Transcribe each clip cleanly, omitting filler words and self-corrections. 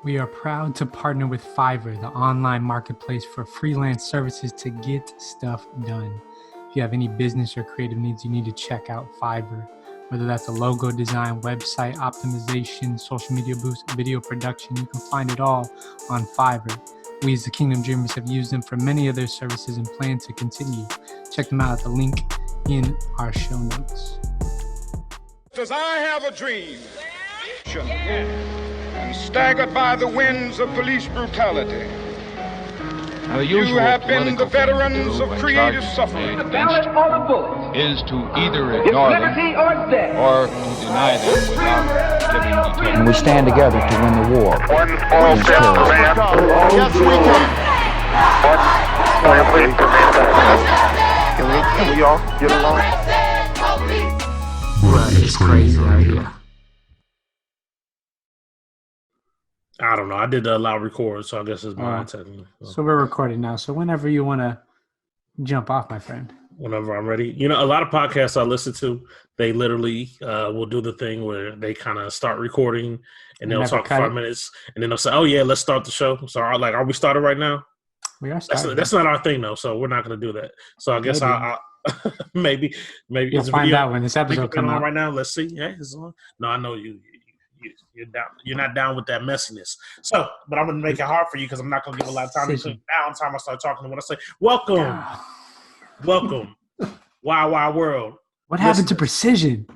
We are proud to partner with Fiverr, the online marketplace for freelance services to get stuff done. If you have any business or creative needs, you need to check out Fiverr. Whether that's a logo design, website optimization, social media boost, video production, you can find it all on Fiverr. We as the Kingdom Dreamers have used them for many of their services and plan to continue. Check them out at the link in our show notes. As I have a dream, and staggered by the winds of police brutality, you have been the veterans of creative suffering. The ballot or the bullet is to either ignore them or to deny them without giving details. And we stand together to win the war. One small step for man. Yes, we can. Can we all get along? Bruh, it's crazy out here. I don't know. I did allow record, so I guess it's mine technically. So we're recording now. So whenever you want to jump off, my friend. Whenever I'm ready. You know, a lot of podcasts I listen to, they literally will do the thing where they kind of start recording and they'll talk for 5 minutes and then they'll say, "Oh yeah, let's start the show." So are we started right now? We are started. That's not our thing though, so we're not going to do that. So I guess I maybe you'll find out when this episode comes out. Right now, let's see. Yeah, it's on. No, I know you're down. You're not down with that messiness. So, but I'm gonna make it hard for you because I'm not gonna give a lot of time. Downtime, I start talking. When I say welcome, wild world. What happened to precision?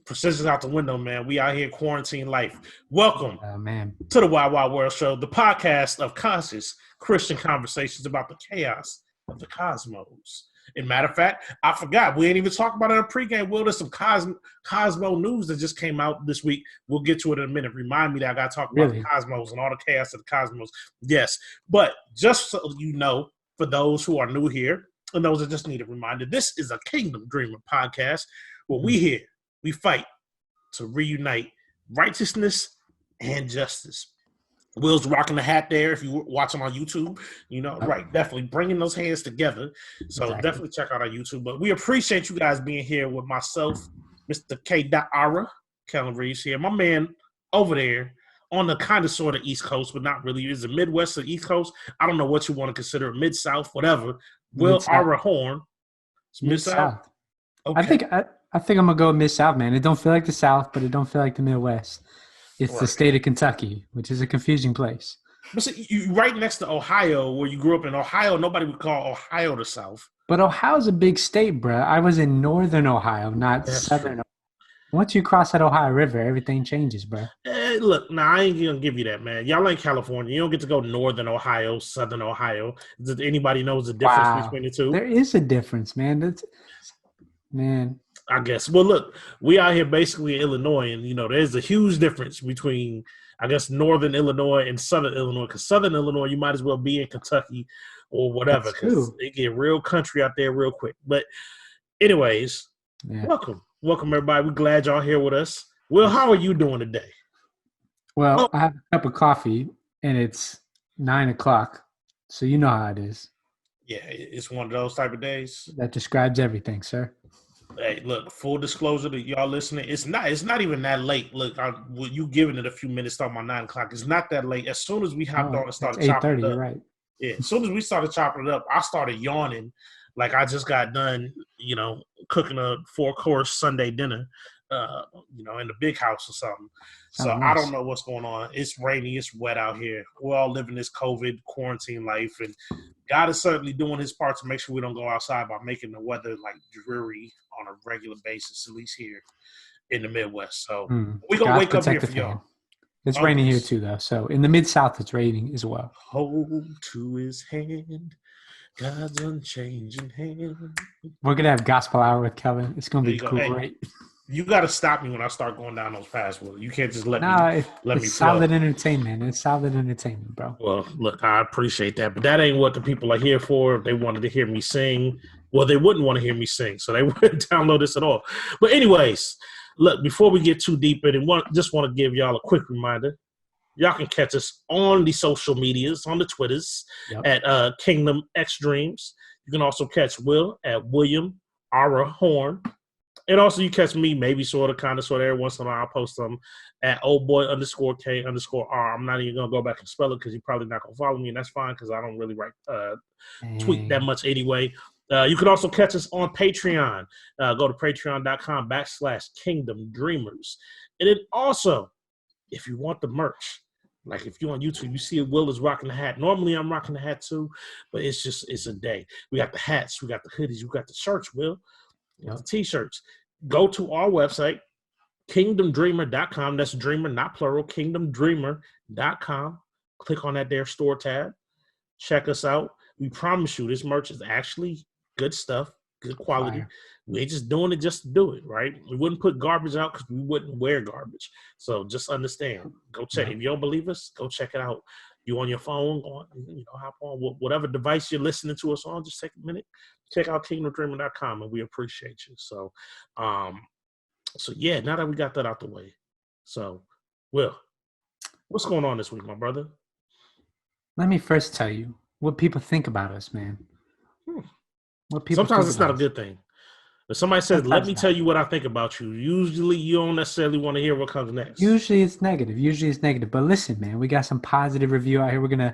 Precision's out the window, man. We out here quarantine life. Welcome, man, to the Wild World Show, the podcast of conscious Christian conversations about the chaos of the cosmos. And matter of fact, I forgot. We ain't even talked about it in a pregame. Well, there's some Cosmo news that just came out this week. We'll get to it in a minute. Remind me that I got to talk about the cosmos and all the chaos of the cosmos. Yes. But just so you know, for those who are new here and those that just need a reminder, this is a Kingdom Dreamer podcast where we fight to reunite righteousness and justice. Will's rocking the hat there. If you watch him on YouTube, you know, right, definitely bringing those hands together. So definitely check out our YouTube. But we appreciate you guys being here with myself, Mr. K. Ara, Kellen Reeves here. My man over there on the kind of sort of East Coast, but not really. Is it Midwest or East Coast? I don't know what you want to consider Mid-South, whatever. Will Ara Horn. It's Mid-South. Okay. I think I'm going to go Mid-South, man. It don't feel like the South, but it don't feel like the Midwest. It's the state of Kentucky, which is a confusing place. But see, you right next to Ohio, where you grew up in Ohio. Nobody would call Ohio the South. But Ohio's a big state, bro. I was in northern Ohio, not southern Ohio. Once you cross that Ohio River, everything changes, bro. Look, I ain't going to give you that, man. Y'all ain't California. You don't get to go northern Ohio, southern Ohio. Does anybody knows the difference between the two? There is a difference, man. Man. I guess. Well, look, we out here basically in Illinois, and, you know, there's a huge difference between, I guess, northern Illinois and southern Illinois. Because southern Illinois, you might as well be in Kentucky or whatever, because they get real country out there real quick. But anyways, welcome, everybody. We're glad y'all here with us. Will, how are you doing today? Well, I have a cup of coffee, and it's 9 o'clock, so you know how it is. Yeah, it's one of those type of days. That describes everything, sir. Hey, look, full disclosure to y'all listening, it's not even that late. Look, you giving it a few minutes talking about 9 o'clock. It's not that late. As soon as we hopped on and started chopping it up. Right. Yeah, as soon as we started chopping it up, I started yawning like I just got done, you know, cooking a 4-course Sunday dinner, you know, in the big house or something. So nice. I don't know what's going on. It's rainy. It's wet out here. We're all living this COVID quarantine life, and God is certainly doing his part to make sure we don't go outside by making the weather like dreary on a regular basis, at least here in the Midwest. So we're going to wake up here for y'all. It's raining here too, though. So in the Mid-South, it's raining as well. Hold to his hand, God's unchanging hand. We're going to have gospel hour with Kevin. It's going to be cool, right? You got to stop me when I start going down those paths, Will. You can't just let me it's solid entertainment. It's solid entertainment, bro. Well, look, I appreciate that, but that ain't what the people are here for. If they wanted to hear me sing, well, they wouldn't want to hear me sing, so they wouldn't download this at all. But anyways, look, before we get too deep in it, just want to give y'all a quick reminder. Y'all can catch us on the social medias, on the Twitters, at Kingdom X Dreams. You can also catch Will at William Ara Horn And also, you catch me maybe sort of, kind of, sort of every once in a while. I'll post them at oldboy_K_R. I'm not even going to go back and spell it because you're probably not going to follow me, and that's fine because I don't really write tweet that much anyway. You can also catch us on Patreon. Go to patreon.com/Kingdom Dreamers. And then also, if you want the merch, like if you're on YouTube, you see Will is rocking the hat. Normally I'm rocking the hat too, but it's a day. We got the hats, we got the hoodies, we got the shirts, Will. The t-shirts. Go to our website, kingdomdreamer.com. That's dreamer, not plural, kingdomdreamer.com. Click on that there store tab. Check us out. We promise you this merch is actually good stuff, good quality. Fire. We ain't just doing it just to do it, right? We wouldn't put garbage out because we wouldn't wear garbage. So just understand. Go check. If you don't believe us, go check it out. You on your phone, hop on whatever device you're listening to us on. Just take a minute, check out kingdomdreamer.com, and we appreciate you. So, yeah. Now that we got that out the way, so Will, what's going on this week, my brother? Let me first tell you what people think about us, man. What people sometimes it's not a good thing. If somebody says, let me tell you what I think about you, usually you don't necessarily want to hear what comes next. Usually it's negative. But listen, man, we got some positive review out here. We're going to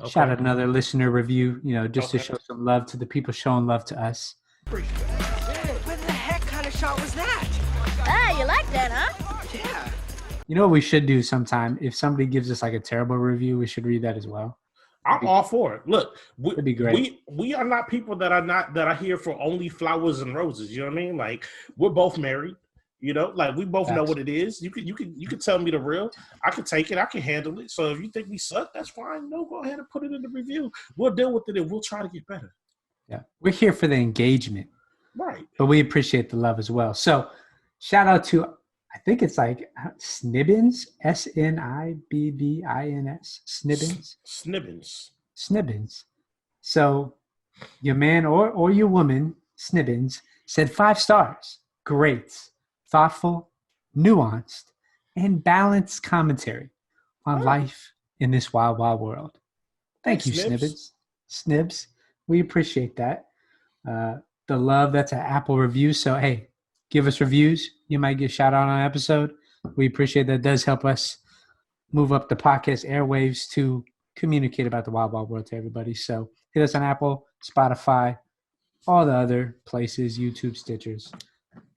shout out another listener review, just to show some love to the people showing love to us. What the heck kind of shot was that? Ah, you like that, huh? Yeah. You know what we should do sometime? If somebody gives us like a terrible review, we should read that as well. I'm all for it. Look, it'd be great. We are not people that are here for only flowers and roses. You know what I mean? Like, we're both married. Like we both know what it is. You can tell me the real. I can take it. I can handle it. So if you think we suck, that's fine. No, go ahead and put it in the review. We'll deal with it and we'll try to get better. Yeah, we're here for the engagement, right? But we appreciate the love as well. So, shout out to. I think it's like Snibbins, Snibbins. Snibbins. So your man or your woman, Snibbins, said 5 stars. Great, thoughtful, nuanced, and balanced commentary on life in this wild, wild world. Thank you, Snibbins. Snibs. We appreciate that. The love, that's an Apple review. So, hey, give us reviews. You might get shout out on an episode. We appreciate that. It does help us move up the podcast airwaves to communicate about the wild, wild world to everybody. So hit us on Apple, Spotify, all the other places, YouTube, Stitchers.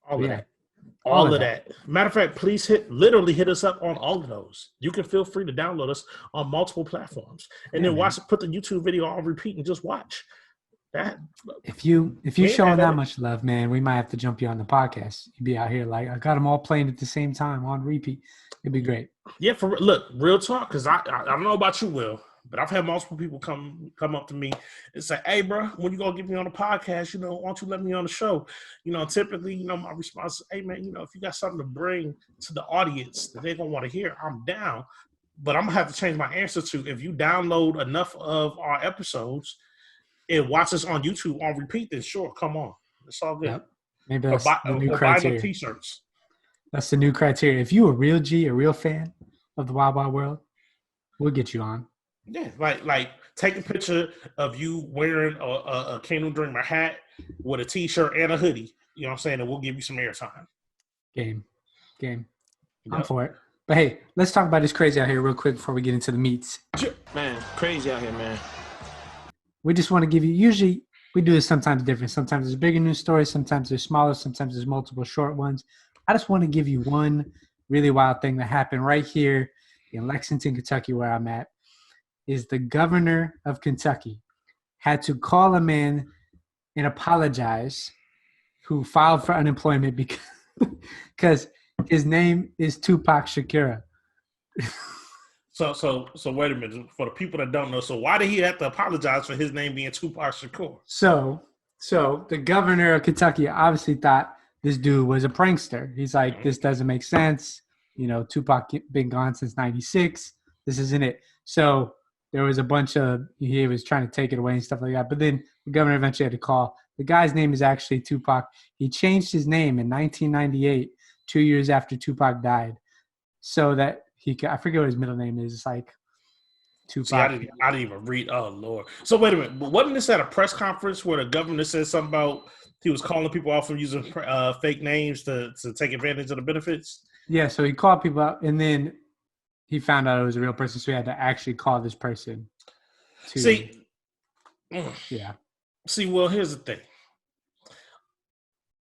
All of that. Matter of fact, please hit us up on all of those. You can feel free to download us on multiple platforms. And then put the YouTube video on repeat and just watch. That if you showing that much love, man, we might have to jump you on the podcast. You'd be out here like, I got them all playing at the same time on repeat. It'd be great. Yeah, look, real talk, because I don't know about you, Will, but I've had multiple people come up to me and say, hey, bro, when you gonna get me on the podcast? Why don't you let me on the show? Typically, my response is, hey, man, if you got something to bring to the audience that they're gonna want to hear, I'm down. But I'm gonna have to change my answer to, if you download enough of our episodes and watch us on YouTube on repeat, then sure, come on. It's all good. Yep. Maybe that's the new criteria. Buy the t-shirts. That's the new criteria. If you a real G, a real fan of the Wild Wild World, we'll get you on. Yeah, like take a picture of you wearing a Kingdom Dreamer hat with a t-shirt and a hoodie. You know what I'm saying? And we'll give you some airtime. Game. Yep. I'm for it. But hey, let's talk about this crazy out here real quick before we get into the meats. Man, crazy out here, man. We just want to give you, usually we do this sometimes different. Sometimes there's bigger news stories, sometimes there's smaller, sometimes there's multiple short ones. I just want to give you one really wild thing that happened right here in Lexington, Kentucky, where I'm at, is the governor of Kentucky had to call a man and apologize who filed for unemployment because his name is Tupac Shakur. So wait a minute. For the people that don't know, so why did he have to apologize for his name being Tupac Shakur? So the governor of Kentucky obviously thought this dude was a prankster. He's like, this doesn't make sense. Tupac been gone since 96. This isn't it. So there was a bunch of, he was trying to take it away and stuff like that. But then the governor eventually had to call. The guy's name is actually Tupac. He changed his name in 1998, 2 years after Tupac died, so that he could, I forget what his middle name is. It's like Tupac. See, I didn't even read. Oh, Lord. So wait a minute. Wasn't this at a press conference where the governor said something about He was calling people off from using fake names to take advantage of the benefits. Yeah, so he called people out, and then he found out it was a real person, so he had to actually call this person. See, well, here's the thing.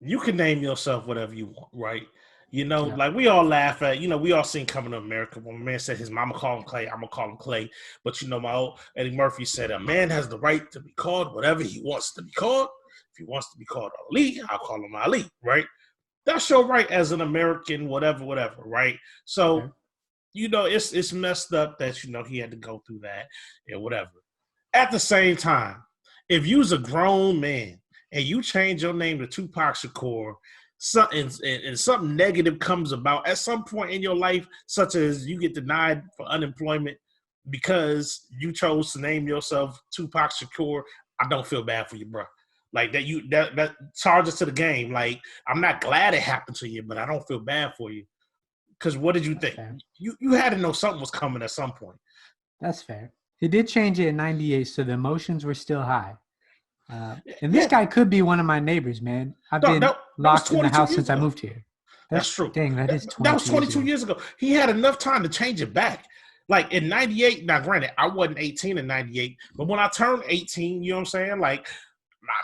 You can name yourself whatever you want, right? You know, like we all laugh at, we all seen Coming to America when a man said his mama called him Clay, I'm going to call him Clay. But, my old Eddie Murphy said a man has the right to be called whatever he wants to be called. If he wants to be called Ali, I'll call him Ali, right? That's your right as an American, whatever, right? So, it's messed up that, he had to go through that and whatever. At the same time, if you's a grown man and you change your name to Tupac Shakur, and something negative comes about at some point in your life, such as you get denied for unemployment because you chose to name yourself Tupac Shakur, I don't feel bad for you, bro. Like that charges to the game. Like, I'm not glad it happened to you, but I don't feel bad for you. Because what did you think? You had to know something was coming at some point. That's fair. He did change it in 98, so the emotions were still high. And this guy could be one of my neighbors, man. I've been locked in the house since I moved here. That's true. Dang, that is 22 That was 22 years ago. He had enough time to change it back. Like in 98, now granted, I wasn't 18 in 98, but when I turned 18, you know what I'm saying? Like,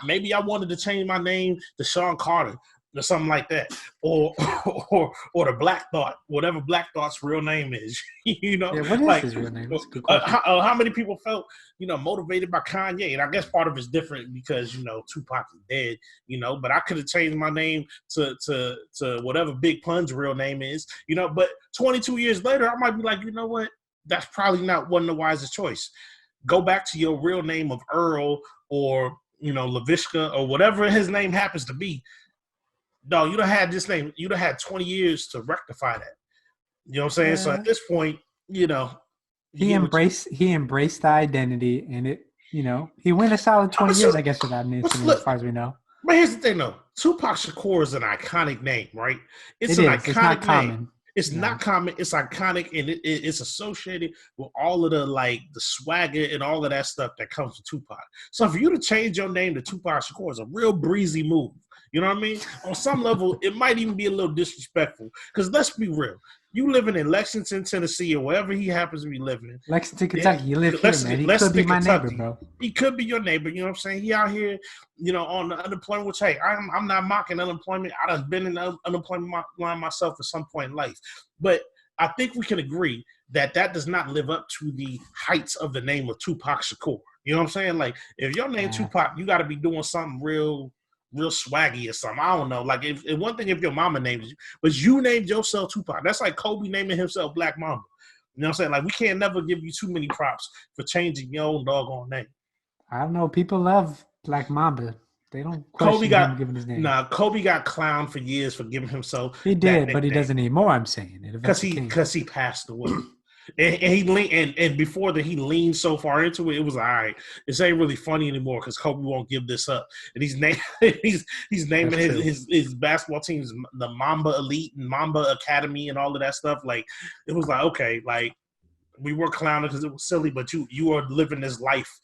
maybe I wanted to change my name to Sean Carter or something like that. Or the Black Thought, whatever Black Thought's real name is. Yeah, what is his real name? That's a good question. How many people felt, motivated by Kanye? And I guess part of it's different because, Tupac is dead, but I could have changed my name to whatever Big Pun's real name is, but 22 years later, I might be like, you know what? That's probably not one of the wisest choice. Go back to your real name of Earl or, LaVishka or whatever his name happens to be. No, you don't have this name. You don't have 20 years to rectify that. You know what I'm saying? So at this point, he embraced the identity, and it, he went a solid 20 years, I guess, without an incident, as far as we know. But here's the thing, though. Tupac Shakur is an iconic name, right? It's not iconic common. name. It's not common. It's iconic, and it's associated with all of the swagger and all of that stuff that comes with Tupac. So for you to change your name to Tupac Shakur is a real breezy move. You know what I mean? On some level, it might even be a little disrespectful. Because let's be real. You living in Lexington, Tennessee, or wherever he happens to be living in. Lexington, Kentucky. You live here, man. He could be my neighbor, bro. He could be your neighbor. You know what I'm saying? He out here, on the unemployment, which, hey, I'm not mocking unemployment. I done been in the unemployment line myself at some point in life. But I think we can agree that does not live up to the heights of the name of Tupac Shakur. You know what I'm saying? Like, if your name Tupac, you got to be doing something real swaggy or something. I don't know. Like, if one thing if your mama names you, but you named yourself Tupac. That's like Kobe naming himself Black Mamba. You know what I'm saying? Like, we can't never give you too many props for changing your own doggone name. I don't know. People love Black Mamba. They don't question him giving his name. Nah, Kobe got clowned for years for giving himself. He did, but he doesn't anymore. I'm saying because he passed away. And he leaned, and before that, he leaned so far into it. It was all right. This ain't really funny anymore because Kobe won't give this up. And he's naming his basketball teams the Mamba Elite and Mamba Academy and all of that stuff. Like, it was like, okay, like, we were clowning because it was silly, but you are living this life.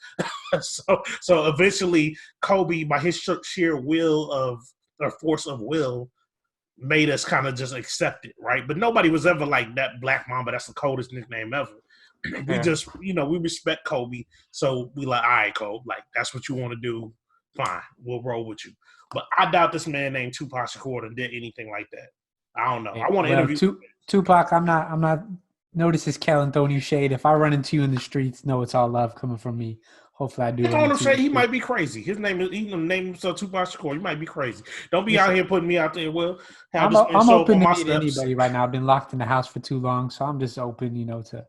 so eventually, Kobe, by his sheer force of will, made us kind of just accept it, right? But nobody was ever like that Black Mamba. That's the coldest nickname ever. We just, we respect Kobe. So we like, all right, Kobe, like, that's what you want to do. Fine, we'll roll with you. But I doubt this man named Tupac Shakur did anything like that. I don't know. I want to interview Tupac. I'm not. Notice his Cal Antonio shade. If I run into you in the streets, know it's all love coming from me. Hopefully I do. That's all I'm saying. He might be crazy. His name is, he named himself Tupac Shakur. He might be crazy. Don't be out here putting me out there. Well, I'm open to meet anybody right now. I've been locked in the house for too long, so I'm just open, to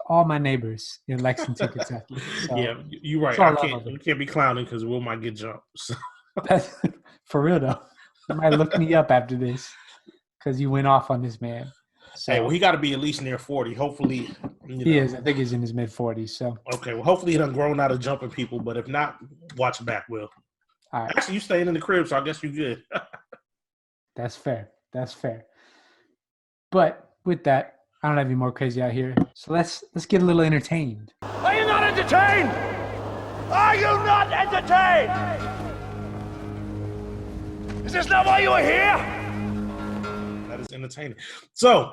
all my neighbors in Lexington, Kentucky. So, yeah, you're right. You can't be clowning because Will might get jumped. So. That's, for real though, you might look me up after this because you went off on this man. So, hey, well, he got to be at least near 40. Hopefully, he is. I think he's in his mid-40s. So okay, well, hopefully he done grown out of jumping people. But if not, watch back, Will. All right. Actually, you staying in the crib, so I guess you're good. That's fair. But with that, I don't have any more crazy out here. So let's get a little entertained. Are you not entertained? Are you not entertained? Is this not why you are here? That is entertaining. So,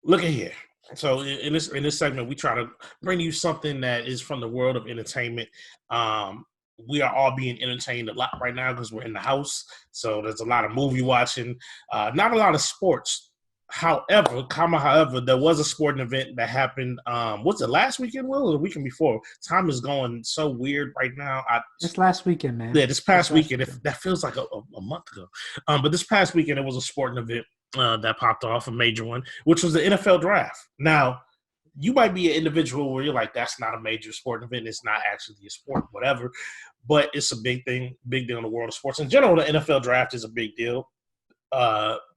look at here. So in this segment, we try to bring you something that is from the world of entertainment. We are all being entertained a lot right now because we're in the house. So there's a lot of movie watching, not a lot of sports. However, there was a sporting event that happened. Was it last weekend, Will, or the weekend before? Time is going so weird right now. This last weekend, man. Yeah, this past weekend. That feels like a month ago. But this past weekend, it was a sporting event that popped off, a major one, which was the NFL draft. Now, you might be an individual where you're like, that's not a major sporting event. It's not actually a sport, whatever. But it's a big deal in the world of sports. In general, the NFL draft is a big deal.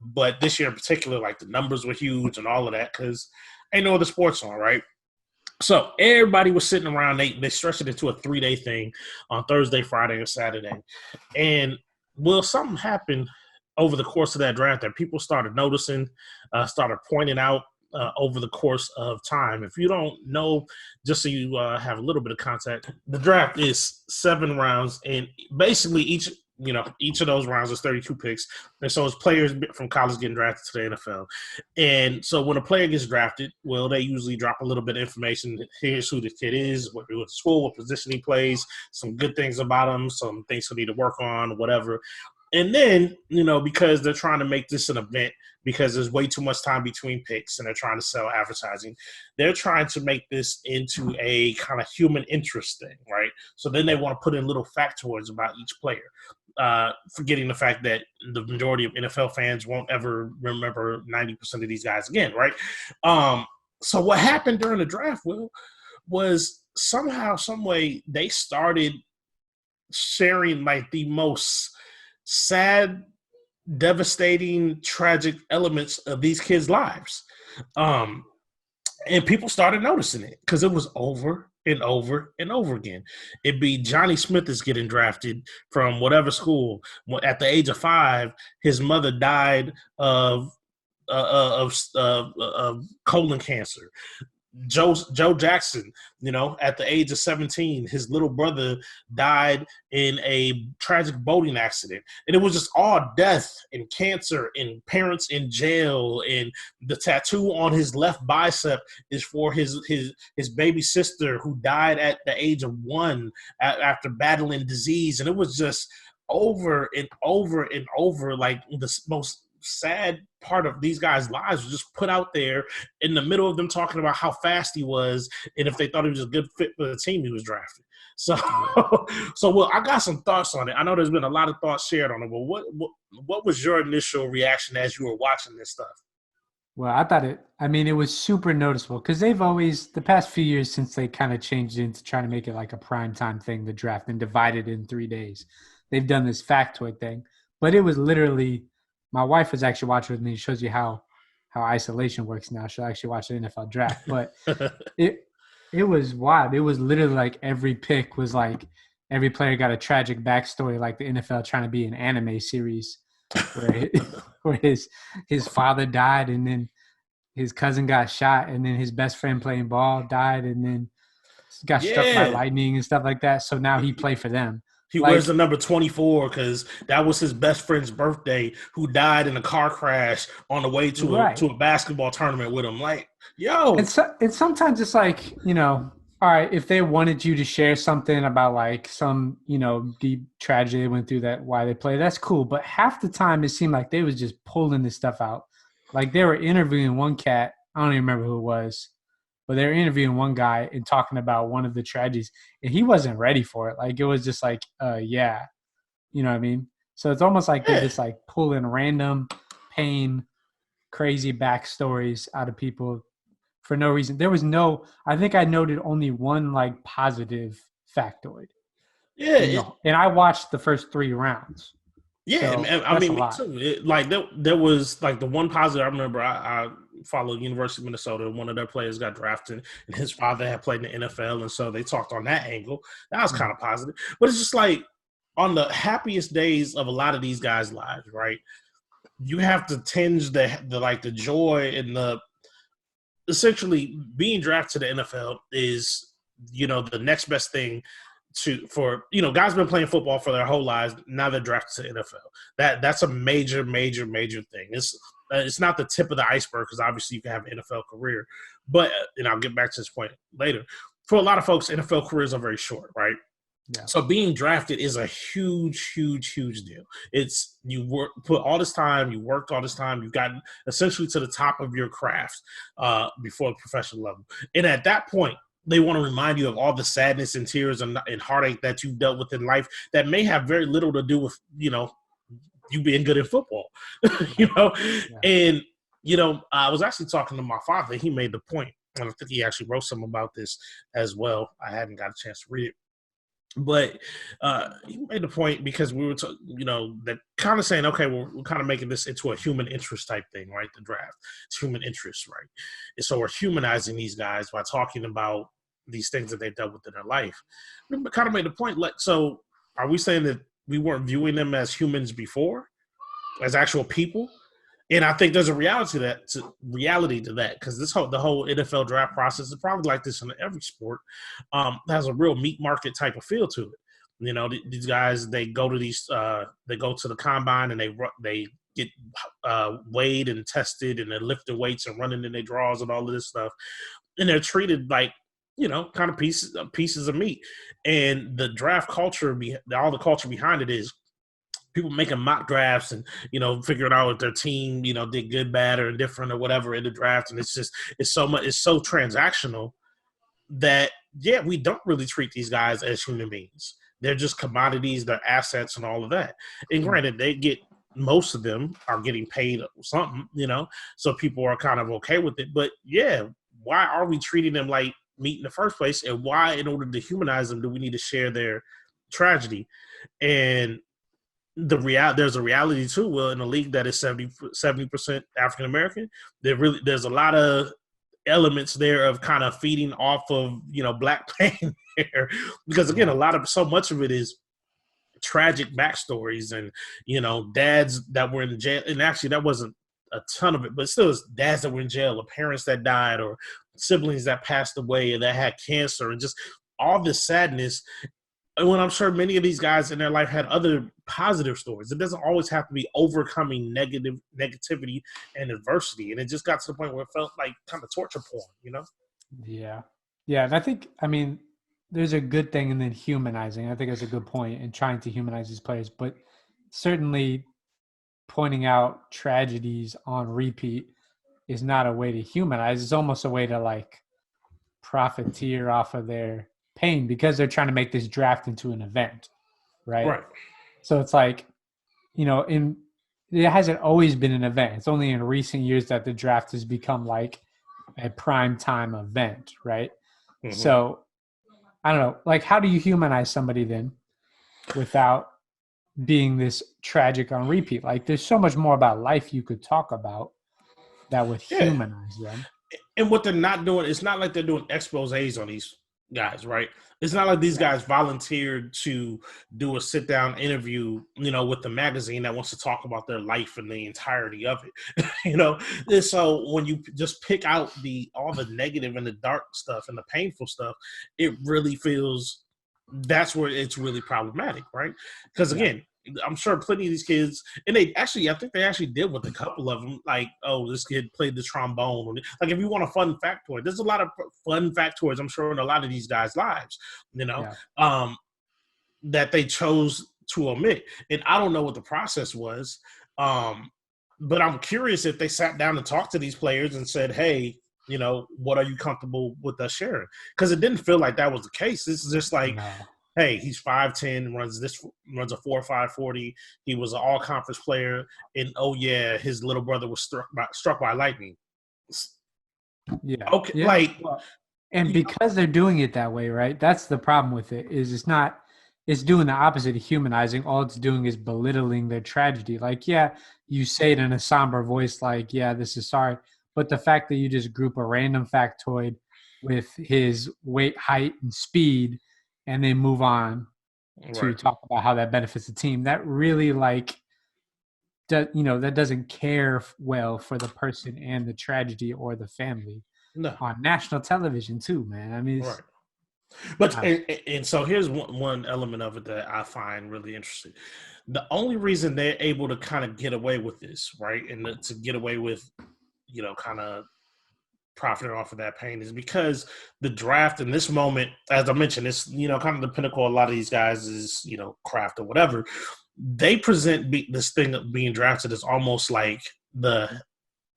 But this year in particular, like the numbers were huge and all of that because ain't no other sports on, right? So everybody was sitting around. They stretched it into a 3-day thing on Thursday, Friday, and Saturday. And something happened over the course of that draft that people started noticing, started pointing out over the course of time. If you don't know, just so you have a little bit of context, the draft is 7 rounds, and basically each of those rounds is 32 picks. And so it's players from college getting drafted to the NFL. And so when a player gets drafted, they usually drop a little bit of information. Here's who the kid is, what school, what position he plays, some good things about him, some things he'll need to work on, whatever. And then, because they're trying to make this an event, because there's way too much time between picks and they're trying to sell advertising, they're trying to make this into a kind of human interest thing, right? So then they want to put in little factoids about each player, forgetting the fact that the majority of NFL fans won't ever remember 90% of these guys again, right? So what happened during the draft, Will, was somehow, some way, they started sharing like the most sad, devastating, tragic elements of these kids' lives. And people started noticing it because it was over and over and over again. It'd be Johnny Smith is getting drafted from whatever school. At the age of 5, his mother died of colon cancer. Joe Jackson, at the age of 17, his little brother died in a tragic boating accident. And it was just all death and cancer and parents in jail. And the tattoo on his left bicep is for his baby sister who died at the age of 1 after battling disease. And it was just over and over and over, like the most sad part of these guys' lives was just put out there in the middle of them talking about how fast he was and if they thought he was a good fit for the team he was drafted. So I got some thoughts on it. I know there's been a lot of thoughts shared on it, but what was your initial reaction as you were watching this stuff? Well, I thought it was super noticeable because they've always, the past few years since they kind of changed it into trying to make it like a primetime thing, the draft, and divided it in 3 days, they've done this factoid thing. But it was literally, my wife was actually watching with me. It shows you how isolation works now. She'll actually watch the NFL draft. But it was wild. It was literally like every pick was like every player got a tragic backstory, like the NFL trying to be an anime series where his father died and then his cousin got shot and then his best friend playing ball died and then got struck by lightning and stuff like that. So now he played for them. He wears the number 24 because that was his best friend's birthday, who died in a car crash on the way to a basketball tournament with him. Like, yo. And sometimes it's like, all right, if they wanted you to share something about like some, deep tragedy they went through, that why they play, that's cool. But half the time it seemed like they was just pulling this stuff out. Like they were interviewing one cat, I don't even remember who it was, but they were interviewing one guy and talking about one of the tragedies, and he wasn't ready for it. Like it was just like, yeah, you know what I mean? So it's almost like they're just like pulling random pain, crazy backstories out of people for no reason. There was I think I noted only one like positive factoid. Yeah. And I watched the first 3 rounds. Yeah, so I mean, me too. There was like the one positive. I remember I followed University of Minnesota, and one of their players got drafted, and his father had played in the NFL, and so they talked on that angle. That was kind of positive. But it's just like on the happiest days of a lot of these guys' lives, right? You have to tinge the joy and the essentially being drafted to the NFL is, the next best thing for guys been playing football for their whole lives. Now they're drafted to the NFL. That's a major thing. It's not the tip of the iceberg because obviously you can have an NFL career, but and I'll get back to this point later. For a lot of folks, NFL careers are very short, right? Yeah. So being drafted is a huge deal. It's put all this time, you worked all this time, you've gotten essentially to the top of your craft before the professional level, and at that point, they want to remind you of all the sadness and tears and heartache that you've dealt with in life that may have very little to do with, you being good at football, Yeah. And, I was actually talking to my father. He made the point, and I think he actually wrote something about this as well. I hadn't got a chance to read it. But he made the point because we were, that kind of saying, okay, we're kind of making this into a human interest type thing, right? The draft, it's human interest, right? And so we're humanizing these guys by talking about these things that they've dealt with in their life. We kind of made the point, so are we saying that we weren't viewing them as humans before, as actual people? And I think there's a reality to that, because the whole NFL draft process is probably like this in every sport. Has a real meat market type of feel to it. These guys, they go to the combine and they get weighed and tested, and they're lifting weights and running in their draws and all of this stuff, and they're treated like kind of pieces of meat. And the draft culture, all the culture behind it is people making mock drafts and, figuring out if their team, did good, bad, or indifferent or whatever in the draft. And it's so transactional that, yeah, we don't really treat these guys as human beings. They're just commodities, they're assets and all of that. And granted, most of them are getting paid something, so people are kind of okay with it. But yeah, why are we treating them like meat in the first place? And why, in order to humanize them, do we need to share their tragedy? And there's a reality too. Well, in a league that is 70% African American, there's a lot of elements there of kind of feeding off of black pain there, because again, so much of it is tragic backstories and dads that were in jail, and actually that wasn't a ton of it, but still, it's dads that were in jail, or parents that died, or siblings that passed away, or that had cancer, and just all this sadness. And when I'm sure many of these guys in their life had other positive stories. It doesn't always have to be overcoming negativity and adversity. And it just got to the point where it felt like kind of torture porn, Yeah. Yeah. And I think, there's a good thing and then humanizing. I think that's a good point in trying to humanize these players. But certainly pointing out tragedies on repeat is not a way to humanize. It's almost a way to profiteer off of their pain, because they're trying to make this draft into an event, right? So it's it hasn't always been an event. It's only in recent years that the draft has become like a prime time event, right? Mm-hmm. So I don't know, how do you humanize somebody then without being this tragic on repeat? There's so much more about life you could talk about that would humanize them. And what they're not doing, it's not like they're doing exposés on these guys, right? It's not like these guys volunteered to do a sit-down interview, with the magazine that wants to talk about their life and the entirety of it, And so when you just pick out all the negative and the dark stuff and the painful stuff, it really feels that's where it's really problematic, right? Because again, I'm sure plenty of these kids, and I think they actually did with a couple of them, this kid played the trombone. If you want a fun factoid, there's a lot of fun factoids, I'm sure, in a lot of these guys' lives, that they chose to omit. And I don't know what the process was, but I'm curious if they sat down and talked to these players and said, hey, what are you comfortable with us sharing? Because it didn't feel like that was the case. This is just hey, he's 5'10", runs a 4.5 40. He was an all-conference player, and his little brother was struck by lightning. Yeah. Okay. Yeah. And because they're doing it that way, right? That's the problem with it. It's doing the opposite of humanizing. All it's doing is belittling their tragedy. You say it in a somber voice, this is sorry. But the fact that you just group a random factoid with his weight, height, and speed, and then move on to talk about how that benefits the team, that really that doesn't care well for the person and the tragedy or the family. No. On national television too, man. But and so here's one element of it that I find really interesting. The only reason they're able to kind of get away with this, right, and to get away with, kind of profiting off of that pain is because the draft in this moment, as I mentioned, it's, kind of the pinnacle of a lot of these guys is, craft or whatever. They present this thing of being drafted as almost like the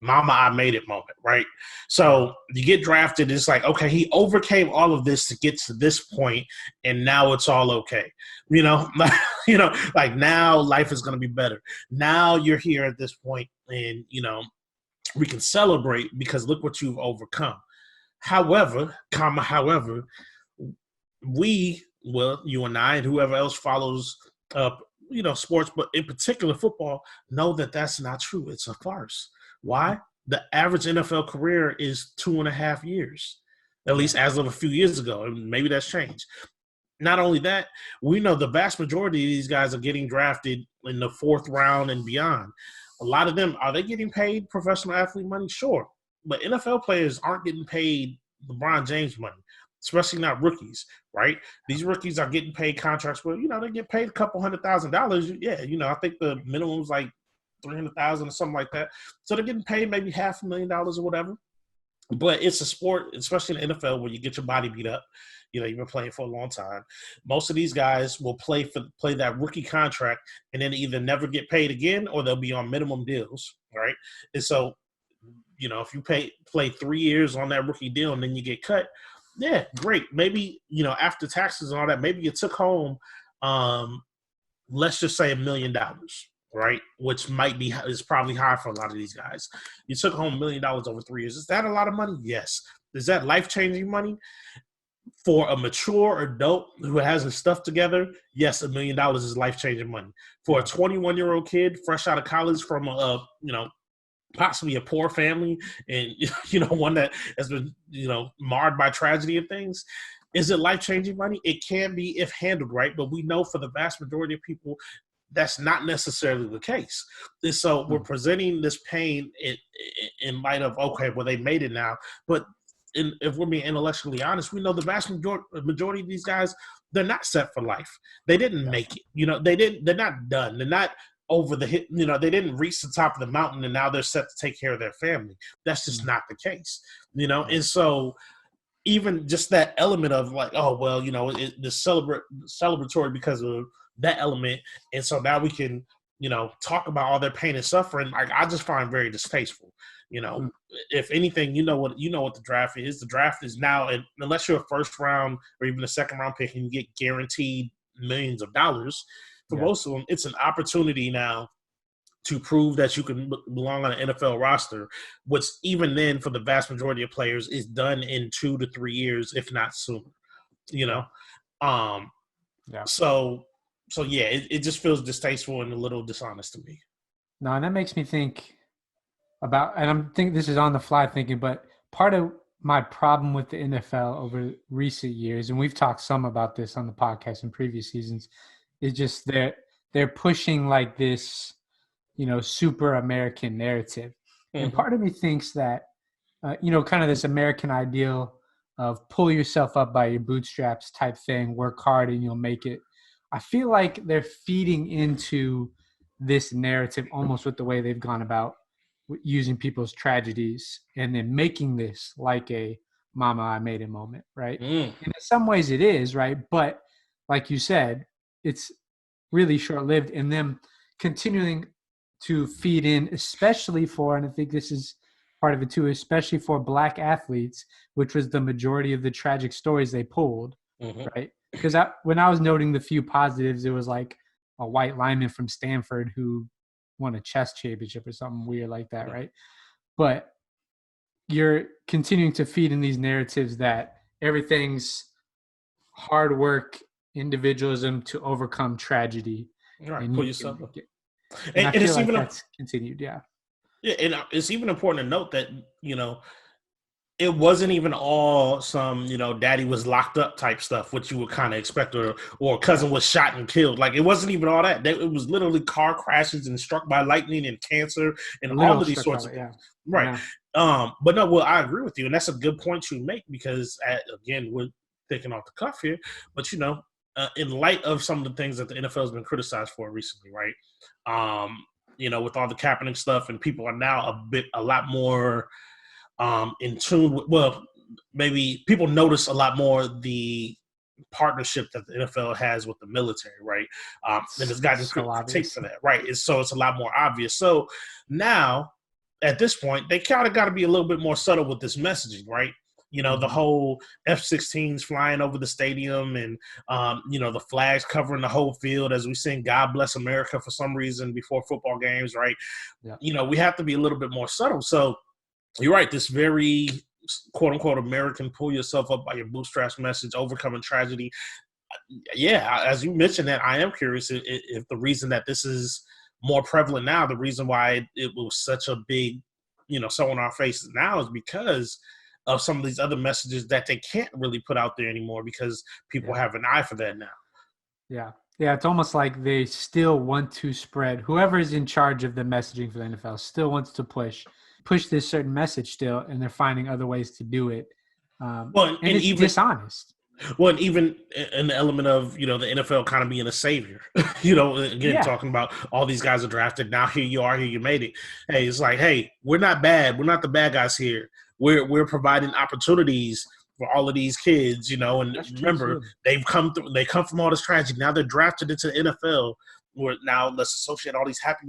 mama I made it moment, right? So you get drafted, it's like, okay, he overcame all of this to get to this point, and now it's all okay. Like now life is going to be better. Now you're here at this point, and, we can celebrate because look what you've overcome. However, we, you and I and whoever else follows sports, but in particular football, know that that's not true. It's a farce. Why? The average NFL career is 2.5 years, at least as of a few years ago. And maybe that's changed. Not only that, we know the vast majority of these guys are getting drafted in the 4th round and beyond. A lot of them, are they getting paid professional athlete money? Sure. But NFL players aren't getting paid LeBron James money, especially not rookies, right? These rookies are getting paid contracts where, they get paid a couple $100,000. Yeah, I think the minimum is like $300,000 or something like that. So they're getting paid maybe $500,000 or whatever. But it's a sport, especially in the NFL, where you get your body beat up. You've been playing for a long time. Most of these guys will play that rookie contract and then either never get paid again or they'll be on minimum deals, right? And so, if you play 3 years on that rookie deal and then you get cut, yeah, great. Maybe, after taxes and all that, maybe you took home, let's just say $1 million, right? Which is probably high for a lot of these guys. You took home $1 million over 3 years. Is that a lot of money? Yes. Is that life-changing money? For a mature adult who has his stuff together, yes, $1 million is life-changing money. For a 21-year-old kid fresh out of college from possibly a poor family and, one that has been, marred by tragedy and things, is it life-changing money? It can be if handled right, but we know for the vast majority of people, that's not necessarily the case. And so we're presenting this pain in light of, okay, well, they made it now, but if we're being intellectually honest, we know the vast majority of these guys, they're not set for life. They didn't make it. They're not done. They're not over the hit. They didn't reach the top of the mountain and now they're set to take care of their family. That's just not the case. And so even just that element of like, oh, well, the celebratory because of that element. And so now we can, talk about all their pain and suffering. Like, I just find very distasteful. If anything, what the draft is. The draft is now, unless you're a 1st round or even a 2nd round pick and you get guaranteed millions of dollars, for most of them, it's an opportunity now to prove that you can belong on an NFL roster, which even then for the vast majority of players is done in 2 to 3 years, if not sooner, So yeah, it just feels distasteful and a little dishonest to me. No, and that makes me think about, and I'm thinking this is on the fly thinking, but part of my problem with the NFL over recent years, and we've talked some about this on the podcast in previous seasons, is just they're pushing like this, super American narrative. Mm-hmm. And part of me thinks that, kind of this American ideal of pull yourself up by your bootstraps type thing, work hard and you'll make it. I feel like they're feeding into this narrative almost with the way they've gone about using people's tragedies and then making this like a mama I made it moment, right? And in some ways it is, right? But like you said, it's really short-lived, and them continuing to feed in, especially for, and I think this is part of it too, especially for Black athletes, which was the majority of the tragic stories they pulled, right? Because when I was noting the few positives, it was like a white lineman from Stanford who won a chess championship or something weird like that, right? But you're continuing to feed in these narratives that everything's hard work, individualism to overcome tragedy. Right, pull yourself up. And I feel like that's continued, yeah. Yeah, and it's even important to note that, it wasn't even all some, daddy was locked up type stuff, which you would kind of expect, or cousin was shot and killed. Like, it wasn't even all that. It was literally car crashes and struck by lightning and cancer and all of these sorts of things. Right. Yeah. But no, well, I agree with you. And that's a good point you make because, again, thinking off the cuff here, but in light of some of the things that the NFL has been criticized for recently, right? With all the Kaepernick stuff, and people are now a lot more in tune with, well, maybe people notice a lot more the partnership that the NFL has with the military, right? And it's gotten critiqued for that, right? It's a lot more obvious. So now, at this point, they kind of got to be a little bit more subtle with this messaging, right? The whole F-16s flying over the stadium and, the flags covering the whole field as we sing God Bless America for some reason before football games, right? Yeah. We have to be a little bit more subtle. So you're right, this very quote-unquote American pull yourself up by your bootstraps message, overcoming tragedy. Yeah, as you mentioned that, I am curious if the reason that this is more prevalent now, the reason why it was such a big, so in our faces now is because of some of these other messages that they can't really put out there anymore because people have an eye for that now. Yeah. Yeah, it's almost like they still want to spread, whoever is in charge of the messaging for the NFL still wants to push this certain message still, and they're finding other ways to do it. And it's even dishonest. Well, and even an element of, the NFL kind of being a savior, talking about all these guys are drafted. Now here you are, here you made it. Hey, it's like, hey, we're not bad. We're not the bad guys here. We're providing opportunities for all of these kids, and remember, they come from all this tragedy. Now they're drafted into the NFL. Where now let's associate all these happy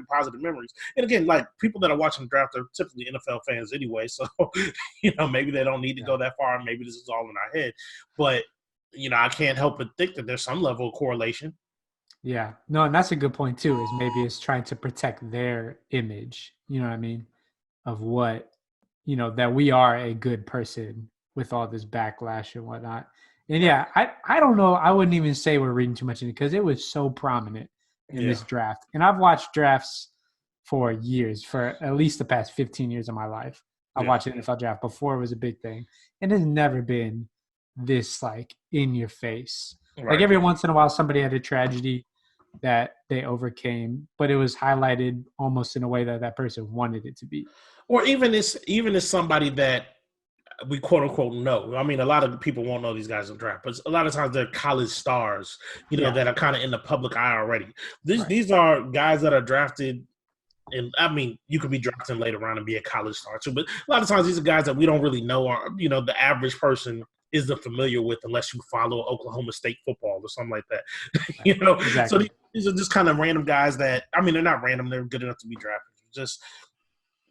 positive memories. And again, like people that are watching the draft are typically NFL fans anyway. So, maybe they don't need to go that far. Maybe this is all in our head. But, I can't help but think that there's some level of correlation. Yeah. No, and that's a good point too, is maybe it's trying to protect their image, you know what I mean? Of what, that we are a good person with all this backlash and whatnot. And yeah, I don't know. I wouldn't even say we're reading too much in it because it was so prominent in this draft. And I've watched drafts for years, for at least the past 15 years of my life. I've watched an NFL draft before it was a big thing. And it's never been this like in your face. Right. Like every once in a while, somebody had a tragedy that they overcame, but it was highlighted almost in a way that that person wanted it to be. Or even as somebody that we quote unquote know. I mean, a lot of people won't know these guys in draft, but a lot of times they're college stars, that are kind of in the public eye already. These are guys that are drafted, and I mean, you could be drafted later round and be a college star too. But a lot of times these are guys that we don't really know, or the average person isn't familiar with unless you follow Oklahoma State football or something like that. Exactly. So these are just kind of random guys that, I mean, they're not random; they're good enough to be drafted.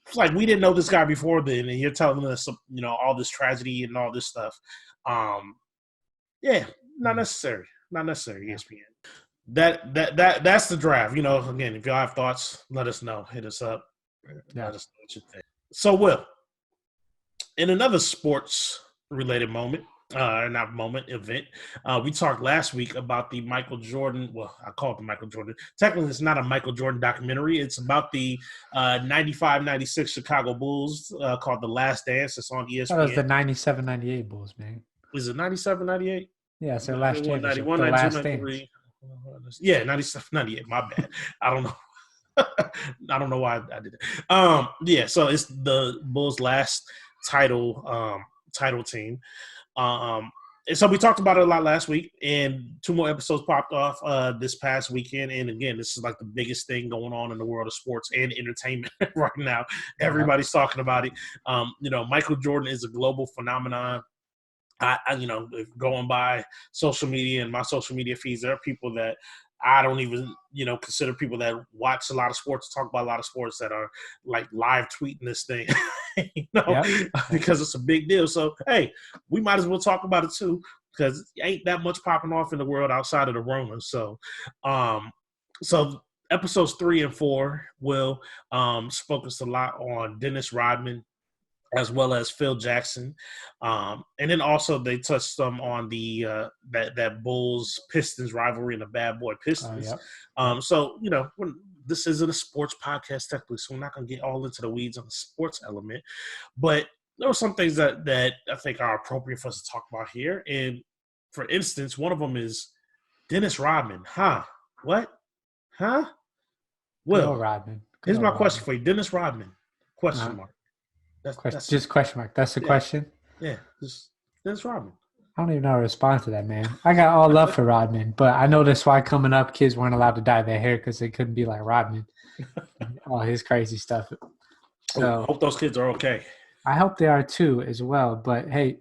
It's like we didn't know this guy before then, and you're telling us, all this tragedy and all this stuff. Not necessary. Not necessary. ESPN. That's the draft. Again, if y'all have thoughts, let us know. Hit us up. Let us know what you think. So, Will, in another sports-related event. We talked last week about the Michael Jordan. Well, I call it the Michael Jordan. Technically, it's not a Michael Jordan documentary. It's about the 95-96 Chicago Bulls called The Last Dance. It's on ESPN. That was the 97-98 Bulls, man. Is it 97-98? Yeah, it's their last championship. 91, the 92, last 93. Yeah, 97-98. My bad. I don't know. I don't know why I did that. So it's the Bulls' last title team. And so we talked about it a lot last week, and 2 more episodes popped off this past weekend. And again, this is like the biggest thing going on in the world of sports and entertainment right now. Everybody's talking about it. Michael Jordan is a global phenomenon. If going by social media and my social media feeds, there are people that I don't even, consider people that watch a lot of sports, talk about a lot of sports, that are like live tweeting this thing, because it's a big deal. So, hey, we might as well talk about it too, because it ain't that much popping off in the world outside of the Rona. So, episodes 3 and 4 will focus a lot on Dennis Rodman, as well as Phil Jackson. And then also they touched some on the that Bulls Pistons rivalry and the Bad Boy Pistons. This isn't a sports podcast technically, so we're not going to get all into the weeds on the sports element. But there are some things that I think are appropriate for us to talk about here. And for instance, one of them is Dennis Rodman. Huh? What? Huh? Well, Rodman. Here's my question for you. Dennis Rodman, question mark. Just question mark. That's the question? Yeah. Just Dennis Rodman. I don't even know how to respond to that, man. I got all love for Rodman, but I know that's why coming up, kids weren't allowed to dye their hair because they couldn't be like Rodman. All his crazy stuff. So Hope those kids are okay. I hope they are too, as well. But hey,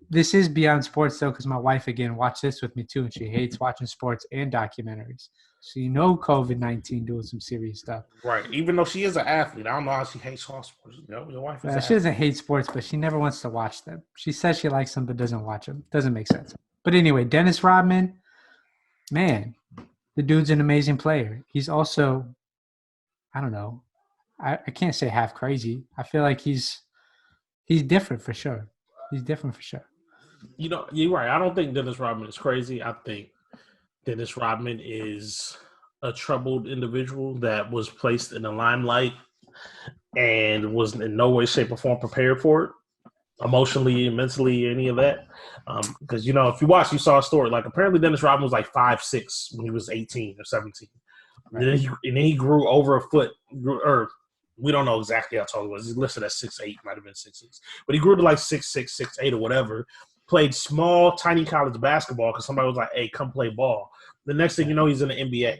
this is beyond sports though, because my wife again watched this with me too, and she hates watching sports and documentaries. So COVID-19 doing some serious stuff. Right. Even though she is an athlete, I don't know how she hates all sports. Your wife is. She doesn't hate sports, but she never wants to watch them. She says she likes them, but doesn't watch them. Doesn't make sense. But anyway, Dennis Rodman, man, the dude's an amazing player. He's also, I don't know, I can't say half crazy. I feel like he's different for sure. He's different for sure. You're right. I don't think Dennis Rodman is crazy. I think Dennis Rodman is a troubled individual that was placed in the limelight and was in no way, shape, or form prepared for it, emotionally, mentally, any of that. Because, if you watch, you saw a story. Like, apparently Dennis Rodman was like 5'6" when he was 18 or 17. Right. And then he grew over a foot, or we don't know exactly how tall he was. He's listed at 6'8", might have been 6'6". But he grew to like 6'6", 6'8", or whatever. Played small, tiny college basketball because somebody was like, hey, come play ball. The next thing you know, he's in the NBA.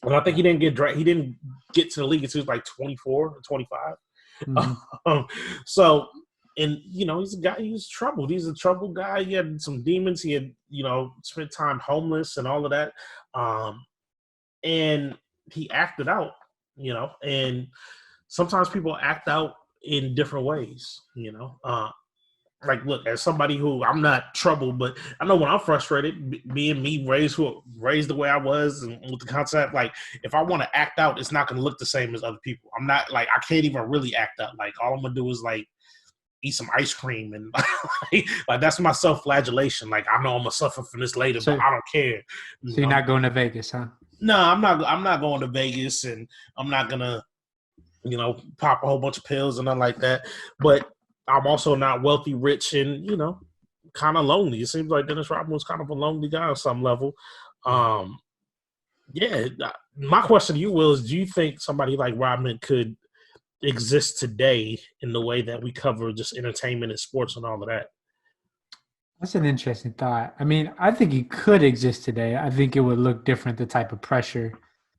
And I think he didn't get to the league until he was like 24 or 25. Mm-hmm. So, and, he's a guy, he's troubled. He's a troubled guy. He had some demons. He had, spent time homeless and all of that. And he acted out, and sometimes people act out in different ways, like, look, as somebody who I'm not troubled, but I know when I'm frustrated, being me raised the way I was and with the concept, like, if I want to act out, it's not going to look the same as other people. I'm not like, I can't even really act out. Like, all I'm going to do is like eat some ice cream and like that's my self-flagellation. Like, I know I'm going to suffer from this later, but I don't care. So you're not going to Vegas, huh? No, I'm not going to Vegas, and I'm not going to, pop a whole bunch of pills and nothing like that. But I'm also not wealthy, rich, and, kind of lonely. It seems like Dennis Rodman was kind of a lonely guy on some level. Yeah, my question to you, Will, is do you think somebody like Rodman could exist today in the way that we cover just entertainment and sports and all of that? That's an interesting thought. I mean, I think he could exist today. I think it would look different, the type of pressure,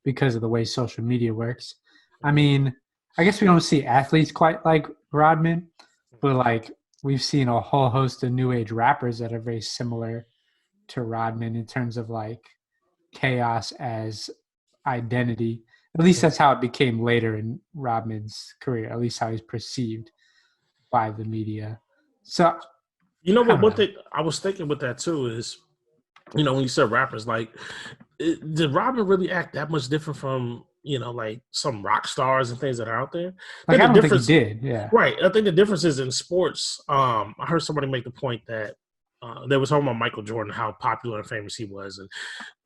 because of the way social media works. I mean, I guess we don't see athletes quite like Rodman, but like we've seen a whole host of new age rappers that are very similar to Rodman in terms of like chaos as identity. At least that's how it became later in Rodman's career, at least how he's perceived by the media. So, one thing I was thinking with that too is, when you said rappers, like, did Rodman really act that much different from, like some rock stars and things that are out there? Like, I don't think he did, yeah. Right. I think the difference is in sports. I heard somebody make the point that they were talking about Michael Jordan, how popular and famous he was,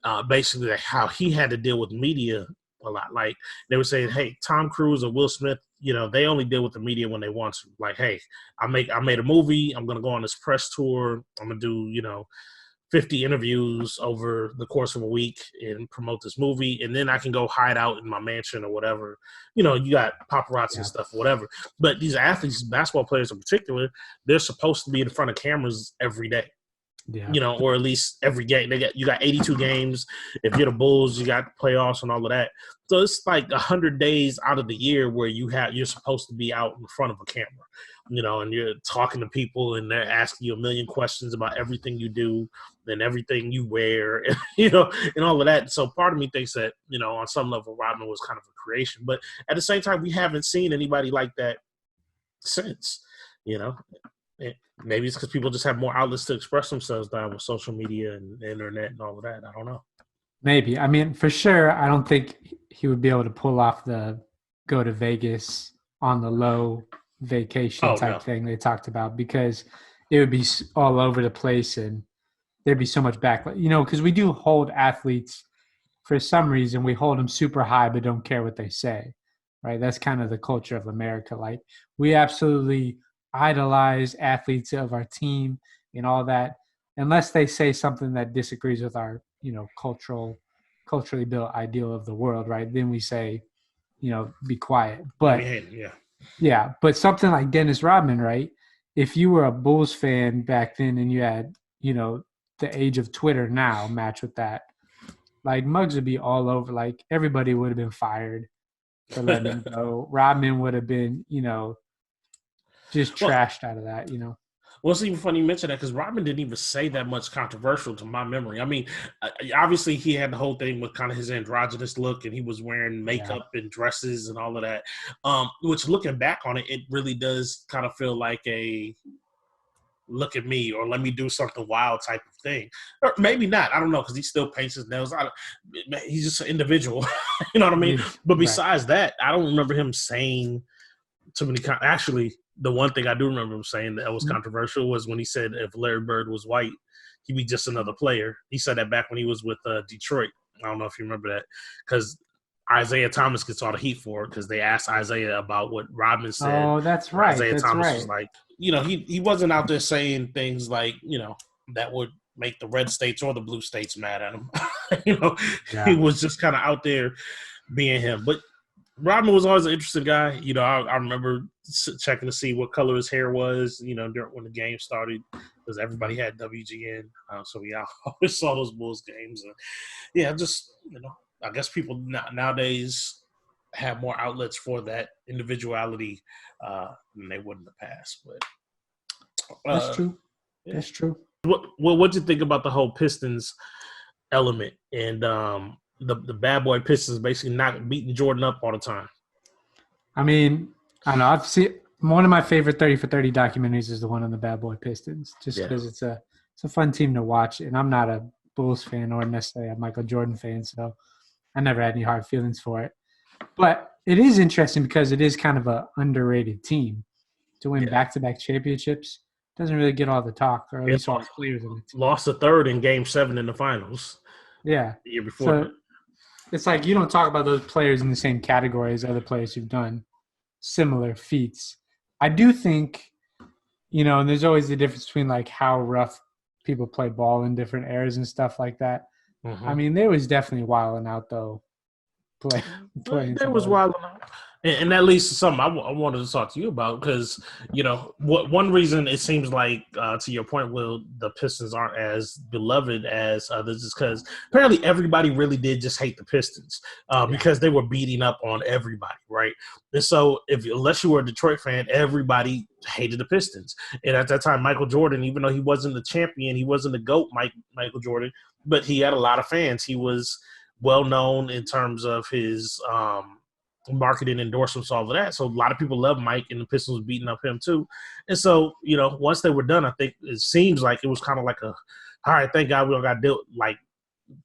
and basically like how he had to deal with media a lot. Like, they were saying, hey, Tom Cruise or Will Smith, they only deal with the media when they want to. Like, hey, I made a movie. I'm going to go on this press tour. I'm going to do, 50 interviews over the course of a week and promote this movie. And then I can go hide out in my mansion or whatever. You got paparazzi and stuff or whatever. But these athletes, basketball players in particular, they're supposed to be in front of cameras every day. Yeah. Or at least every game. You got 82 games. If you're the Bulls, you got playoffs and all of that. So it's like 100 days out of the year where you're supposed to be out in front of a camera, and you're talking to people and they're asking you a million questions about everything you do and everything you wear, and, and all of that. So part of me thinks that, on some level, Rodman was kind of a creation. But at the same time, we haven't seen anybody like that since, Maybe it's because people just have more outlets to express themselves now with social media and the internet and all of that. I don't know. Maybe. I mean, for sure, I don't think he would be able to pull off the go to Vegas on the low vacation type thing they talked about, because it would be all over the place and there'd be so much backlash. Because we do hold athletes for some reason. We hold them super high but don't care what they say, right? That's kind of the culture of America. Like, we absolutely idolize athletes of our team and all that, unless they say something that disagrees with our, culturally built ideal of the world, right? Then we say, be quiet. But but something like Dennis Rodman, right? If you were a Bulls fan back then and you had, the age of Twitter now match with that. Like Muggs would be all over. Like everybody would have been fired for letting him go. Rodman would have been, just trashed out of that, Well, it's even funny you mention that because Rodman didn't even say that much controversial to my memory. I mean, obviously he had the whole thing with kind of his androgynous look, and he was wearing makeup and dresses and all of that. Which, looking back on it, it really does kind of feel like a look at me or let me do something wild type of thing. Or maybe not. I don't know, because he still paints his nails. He's just an individual. You know what I mean? But besides that, I don't remember him saying too many – actually – the one thing I do remember him saying that was controversial was when he said if Larry Bird was white, he'd be just another player. He said that back when he was with Detroit. I don't know if you remember that, because Isaiah Thomas gets all the heat for it because they asked Isaiah about what Rodman said. Oh, that's right. Isaiah that's Thomas right. was like, he wasn't out there saying things like, that would make the red states or the blue states mad at him. He was just kind of out there being him. But Rodman was always an interesting guy. I remember checking to see what color his hair was, during when the game started, because everybody had WGN. So we always saw those Bulls games. And I guess people nowadays have more outlets for that individuality than they would in the past. But that's true. Yeah. That's true. What'd you think about the whole Pistons element and the bad boy Pistons basically not beating Jordan up all the time? I mean, I know I've seen one of my favorite 30 for 30 documentaries is the one on the bad boy Pistons, just because it's a fun team to watch. And I'm not a Bulls fan or necessarily a Michael Jordan fan, so I never had any hard feelings for it. But it is interesting because it is kind of an underrated team. To win back-to-back championships doesn't really get all the talk, or at least all the players in it. Lost a third in Game 7 in the finals. Yeah. The year before. So it's like you don't talk about those players in the same category as other players who've done similar feats. I do think, and there's always the difference between like how rough people play ball in different eras and stuff like that. Mm-hmm. I mean, there was definitely wilding out though. There was wilding out. And that leads to something I wanted to talk to you about because, one reason it seems like, to your point, Will, the Pistons aren't as beloved as others is because apparently everybody really did just hate the Pistons because they were beating up on everybody, right? And so unless you were a Detroit fan, everybody hated the Pistons. And at that time, Michael Jordan, even though he wasn't the champion, he wasn't the GOAT, Michael Jordan, but he had a lot of fans. He was well known in terms of his marketing endorsements, all of that. So a lot of people love Mike, and the Pistons was beating up him too. And so, once they were done, I think it seems like it was kind of like all right, thank God we don't got to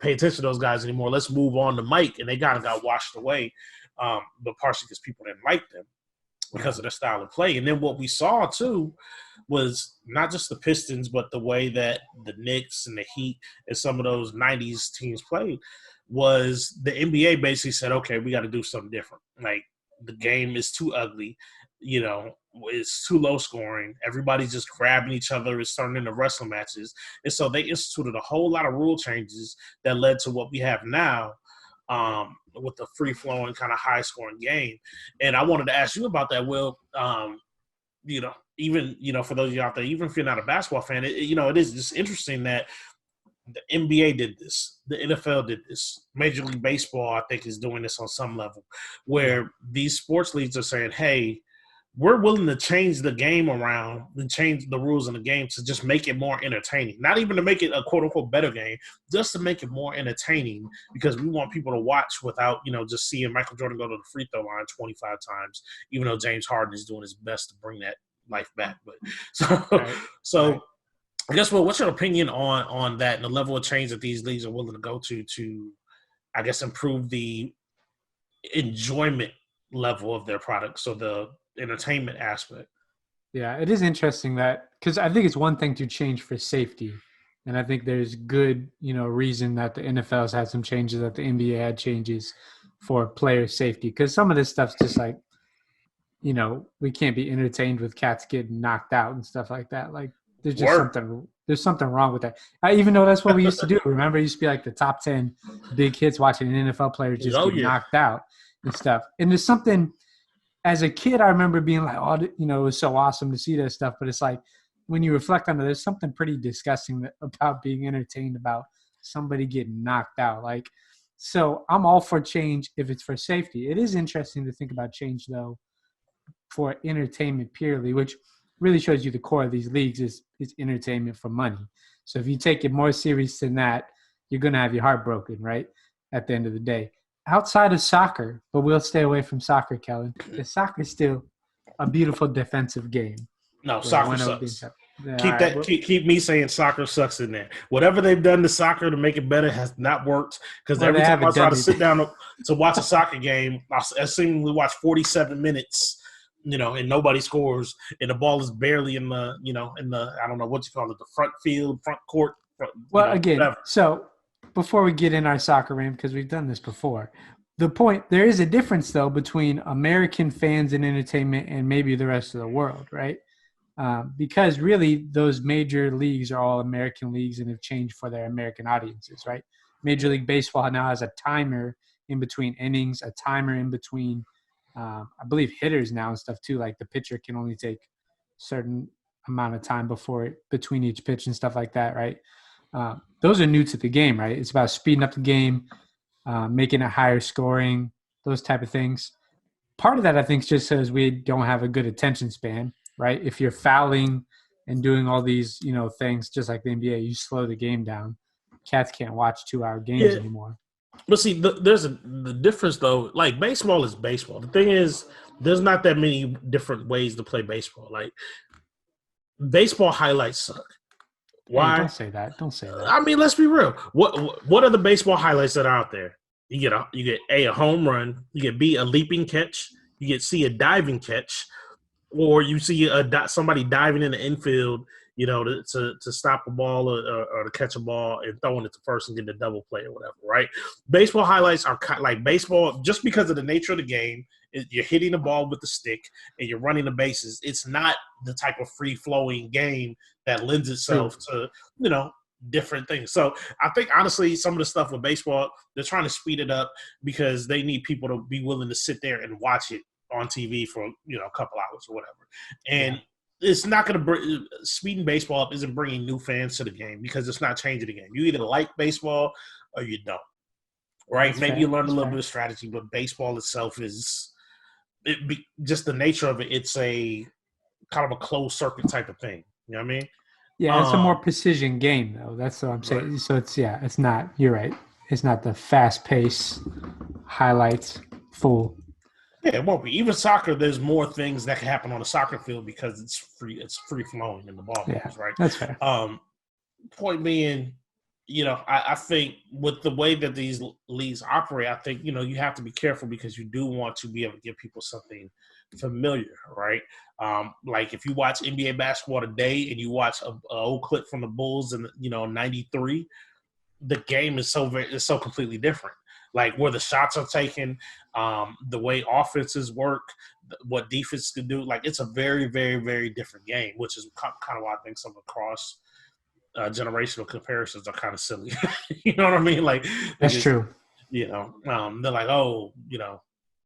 pay attention to those guys anymore. Let's move on to Mike. And they kind of got washed away, but partially because people didn't like them because of their style of play. And then what we saw too was not just the Pistons, but the way that the Knicks and the Heat and some of those 90s teams played was the NBA basically said, okay, we got to do something different. Like, the game is too ugly. It's too low scoring. Everybody's just grabbing each other. It's turning into wrestling matches. And so they instituted a whole lot of rule changes that led to what we have now with the free-flowing kind of high-scoring game. And I wanted to ask you about that, Will. Even, for those of you out there, even if you're not a basketball fan, it is just interesting that the NBA did this. The NFL did this. Major League Baseball, I think, is doing this on some level, where these sports leagues are saying, hey, we're willing to change the game around and change the rules in the game to just make it more entertaining. Not even to make it a quote-unquote better game, just to make it more entertaining because we want people to watch without, just seeing Michael Jordan go to the free throw line 25 times, even though James Harden is doing his best to bring that life back. But so I guess, well, what's your opinion on that and the level of change that these leagues are willing to go to, I guess, improve the enjoyment level of their products, so the entertainment aspect? Yeah, it is interesting that because I think it's one thing to change for safety, and I think there's good, reason that the NFL has had some changes, that the NBA had changes for player safety, because some of this stuff's just like, we can't be entertained with cats getting knocked out and stuff like that. Like, there's just something wrong with that. Even though that's what we used to do. Remember, it used to be like the top 10 big hits watching an NFL player just get knocked out and stuff. And there's something, as a kid, I remember being like, it was so awesome to see that stuff. But it's like, when you reflect on it, there's something pretty disgusting about being entertained about somebody getting knocked out. Like, so I'm all for change if it's for safety. It is interesting to think about change, though, for entertainment purely, which really shows you the core of these leagues is entertainment for money. So if you take it more serious than that, you're going to have your heart broken, right? At the end of the day. Outside of soccer, but we'll stay away from soccer, Kellen. Soccer is still a beautiful defensive game. No, soccer sucks. Yeah, Keep me saying soccer sucks in there. Whatever they've done to soccer to make it better has not worked. Because every time I try to sit down to watch a soccer game, I seemingly watch 47 minutes, and nobody scores, and the ball is barely in the, I don't know what you call it, the front field, front court. Again, so before we get in our soccer rant, because we've done this before, there is a difference though between American fans and entertainment and maybe the rest of the world, right? Because really those major leagues are all American leagues and have changed for their American audiences, right? Major League Baseball now has a timer in between innings, a timer in between, I believe hitters now and stuff too. Like the pitcher can only take certain amount of time between each pitch and stuff like that, right? Those are new to the game, right? It's about speeding up the game, making it higher scoring, those type of things. Part of that, I think, just says we don't have a good attention span, right? If you're fouling and doing all these, things just like the NBA, you slow the game down. Cats can't watch 2-hour games anymore. But see, there's the difference though. Like baseball is baseball. The thing is, there's not that many different ways to play baseball. Like baseball highlights suck. Why? Hey, don't say that. I mean, let's be real. What are the baseball highlights that are out there? You get A, a home run. You get B, a leaping catch. You get C, a diving catch, or you see somebody diving in the infield, to stop a ball or to catch a ball and throwing it to first and getting a double play or whatever, right? Baseball highlights are like baseball, just because of the nature of the game. You're hitting the ball with the stick and you're running the bases. It's not the type of free-flowing game that lends itself to, different things. So I think, honestly, some of the stuff with baseball, they're trying to speed it up because they need people to be willing to sit there and watch it on TV for, a couple hours or whatever. And it's not going to bring – speeding baseball up isn't bringing new fans to the game because it's not changing the game. You either like baseball or you don't, right? That's Maybe fair. you learn a little That's bit of strategy, but baseball itself is just the nature of it. It's a kind of a closed circuit type of thing. You know what I mean? Yeah, it's a more precision game, though. That's what I'm saying. Right. So it's not – you're right. It's not the fast-paced highlights full. Yeah, it won't be. Even soccer, there's more things that can happen on a soccer field because it's free-flowing in the ball games, right? That's fair. Point being, I think with the way that these leagues operate, I think, you have to be careful because you do want to be able to give people something familiar, right? Like if you watch NBA basketball today and you watch an old clip from the Bulls in, 93, the game is so completely different. Like where the shots are taken, the way offenses work, what defense can do. Like it's a very, very, very different game, which is kind of why I think some of the cross generational comparisons are kind of silly. You know what I mean? Like that's true. They're like, oh,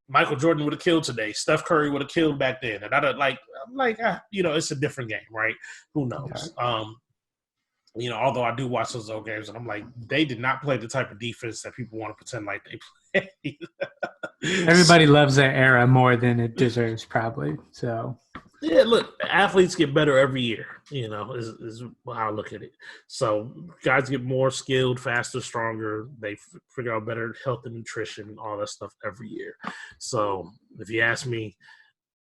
Michael Jordan would have killed today. Steph Curry would have killed back then. And I'm like, it's a different game, right? Who knows? Okay. Although I do watch those old games, and I'm like, they did not play the type of defense that people want to pretend like they play. Everybody loves their era more than it deserves, probably. So, yeah, look, athletes get better every year, is how I look at it. So guys get more skilled, faster, stronger. They figure out better health and nutrition, all that stuff every year. So if you ask me,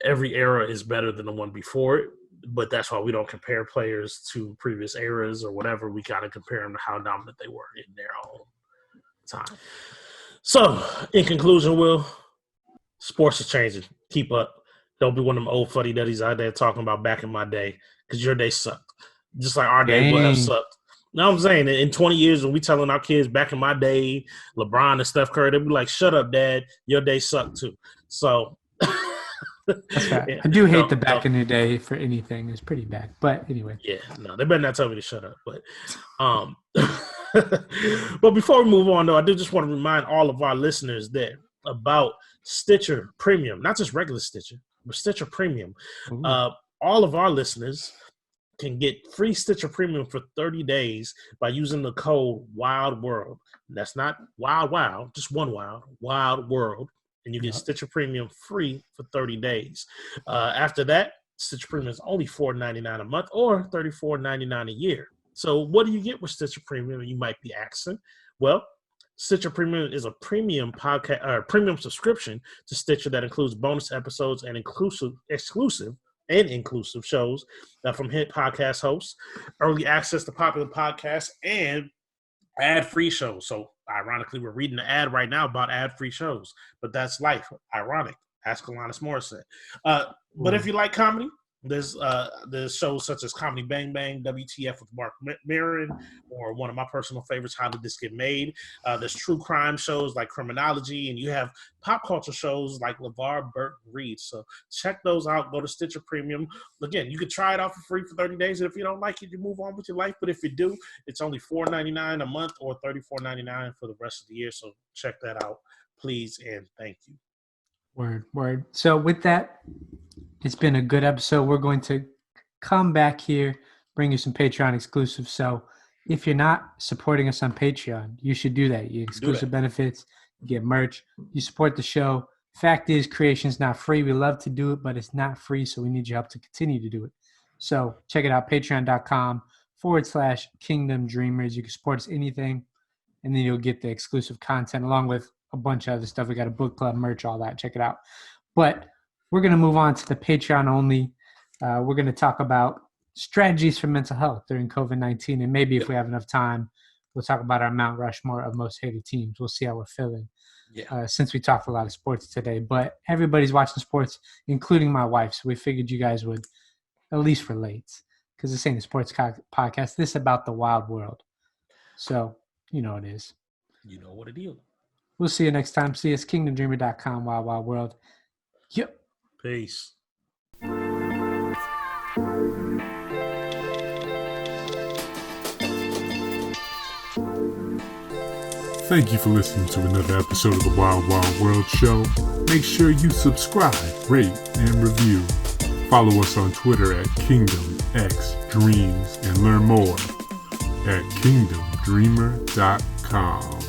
every era is better than the one before it. But that's why we don't compare players to previous eras or whatever. We got to compare them to how dominant they were in their own time. So, in conclusion, Will, sports is changing. Keep up. Don't be one of them old fuddy-duddies out there talking about back in my day because your day sucked. Just like our day would have sucked. You know what I'm saying? In 20 years, when we telling our kids back in my day, LeBron and Steph Curry, they'll be like, shut up, Dad. Your day sucked too. So – that's right. Yeah. I do hate the back in the day for anything. It's pretty bad. But anyway. Yeah, no, they better not tell me to shut up. But but before we move on, though, I do just want to remind all of our listeners that about Stitcher Premium, not just regular Stitcher, but Stitcher Premium. All of our listeners can get free Stitcher Premium for 30 days by using the code Wild World. That's not Wild, just one Wild World. And you get Stitcher Premium free for 30 days. After that, Stitcher Premium is only $4.99 a month or $34.99 a year. So what do you get with Stitcher Premium? You might be asking. Well, Stitcher Premium is a premium podcast or premium subscription to Stitcher that includes bonus episodes and exclusive shows from hit podcast hosts, early access to popular podcasts, and ad-free shows. So ironically, we're reading the ad right now about ad-free shows, but that's life. Ironic. Ask Alanis Morissette. But if you like comedy, there's shows such as Comedy Bang Bang, WTF with Mark Maron, or one of my personal favorites, How Did This Get Made? There's true crime shows like Criminology, and you have pop culture shows like LeVar Burton Reed. So check those out. Go to Stitcher Premium. Again, you can try it out for free for 30 days, and if you don't like it, you move on with your life. But if you do, it's only $4.99 a month or $34.99 for the rest of the year. So check that out, please, and thank you. Word. So with that, it's been a good episode. We're going to come back here, bring you some Patreon exclusives. So if you're not supporting us on Patreon, you should do that. You get exclusive benefits, you get merch, you support the show. Fact is, creation's not free. We love to do it, but it's not free, so we need your help to continue to do it. So check it out, patreon.com/Kingdom Dreamers. You can support us anything, and then you'll get the exclusive content along with a bunch of other stuff. We got a book club, merch, all that. Check it out. But we're going to move on to the Patreon only. We're going to talk about strategies for mental health during COVID-19. And maybe if we have enough time, we'll talk about our Mount Rushmore of most hated teams. We'll see how we're feeling since we talked a lot of sports today. But everybody's watching sports, including my wife. So we figured you guys would at least relate, because this ain't a sports podcast. This is about the wild world. So you know what it is. You know what it is. We'll see you next time. See us, kingdomdreamer.com, Wild Wild World. Yep. Peace. Thank you for listening to another episode of the Wild Wild World Show. Make sure you subscribe, rate, and review. Follow us on Twitter at KingdomXDreams and learn more at kingdomdreamer.com.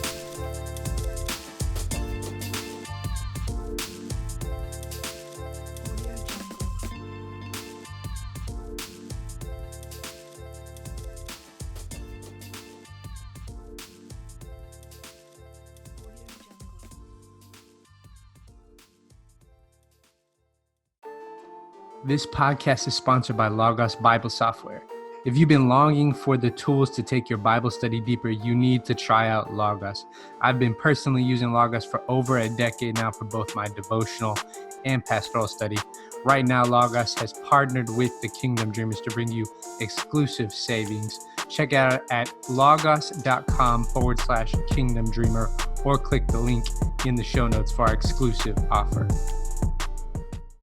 This podcast is sponsored by Logos Bible Software. If you've been longing for the tools to take your Bible study deeper, you need to try out Logos. I've been personally using Logos for over a decade now for both my devotional and pastoral study. Right now, Logos has partnered with the Kingdom Dreamers to bring you exclusive savings. Check out at logos.com/Kingdom Dreamer or click the link in the show notes for our exclusive offer.